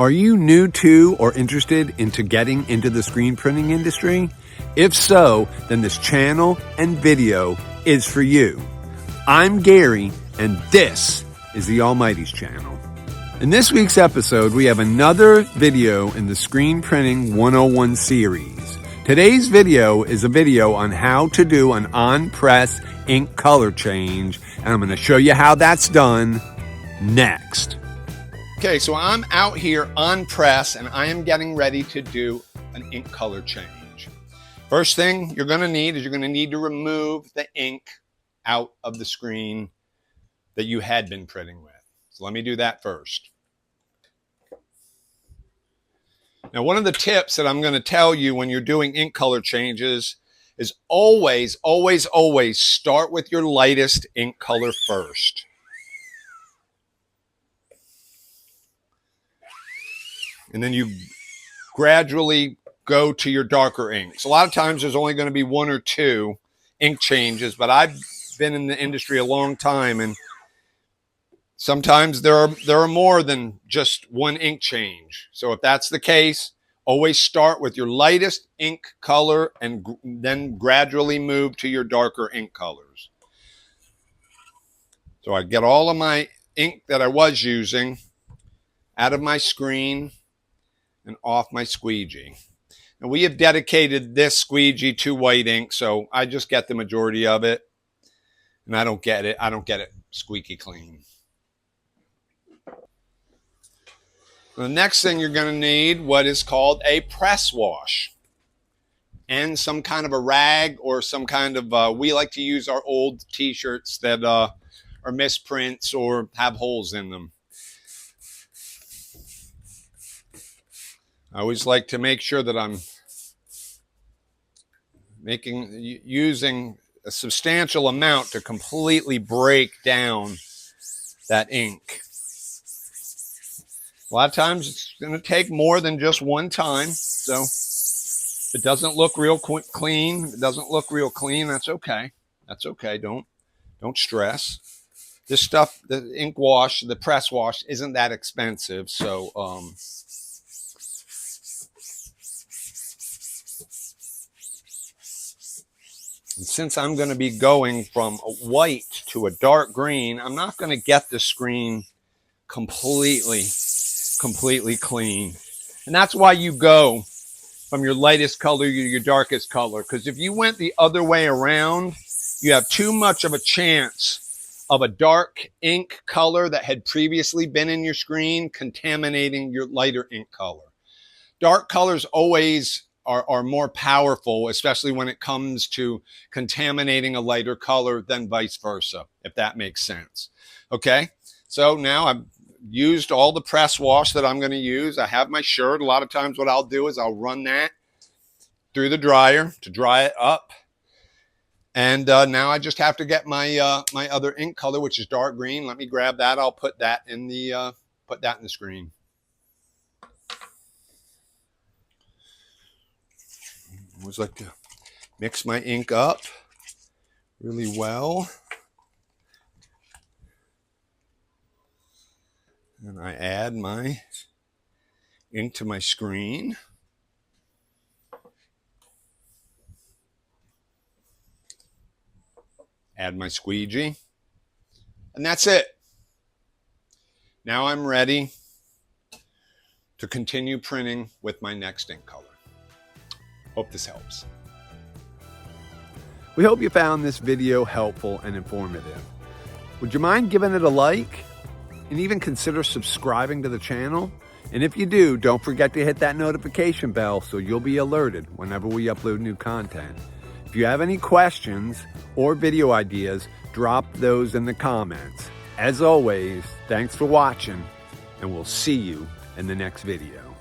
Are you new to or interested into getting into the screen printing industry? If so, then this channel and video is for you. I'm Gary, and this is the AlmighTees channel. In this week's episode, we have another video in the Screen Printing 101 series. Today's video is a video on how to do an on-press ink color change, and I'm going to show you how that's done next. Okay, so I'm out here on press and I am getting ready to do an ink color change. First thing you're going to need is you're going to need to remove the ink out of the screen that you had been printing with. So let me do that first. Now, one of the tips that I'm going to tell you when you're doing ink color changes is always start with your lightest ink color first. And then you gradually go to your darker inks. A lot of times there's only going to be one or two ink changes, but I've been in the industry a long time, and sometimes there are more than just one ink change. So if that's the case, always start with your lightest ink color and then gradually move to your darker ink colors. So I get all of my ink that I was using out of my screen and off my squeegee. And we have dedicated this squeegee to white ink, so I just get the majority of it, and I don't get it squeaky clean. The next thing you're going to need what is called a press wash and some kind of a rag or some kind of, we like to use our old t-shirts that are misprints or have holes in them. I always like to make sure that I'm using a substantial amount to completely break down that ink. A lot of times it's going to take more than just one time. So if it doesn't look real clean, that's okay. That's okay. Don't stress. This stuff, the ink wash, the press wash isn't that expensive. So, and since I'm going to be going from a white to a dark green, I'm not going to get the screen completely clean. And that's why you go from your lightest color to your darkest color. Because if you went the other way around, you have too much of a chance of a dark ink color that had previously been in your screen contaminating your lighter ink color. Dark colors always are more powerful, especially when it comes to contaminating a lighter color than vice versa, if that makes sense. Okay, so now I've used all the press wash that I'm going to use. I have my shirt. A lot of times what I'll do is I'll run that through the dryer to dry it up. And now I just have to get my my other ink color, which is dark green. Let me grab that. I'll put that in the screen. I always like to mix my ink up really well. And I add my ink to my screen. Add my squeegee. And that's it. Now I'm ready to continue printing with my next ink color. Hope this helps. We hope you found this video helpful and informative. Would you mind giving it a like? And even consider subscribing to the channel? And if you do, don't forget to hit that notification bell so you'll be alerted whenever we upload new content. If you have any questions or video ideas, drop those in the comments. As always, thanks for watching, and we'll see you in the next video.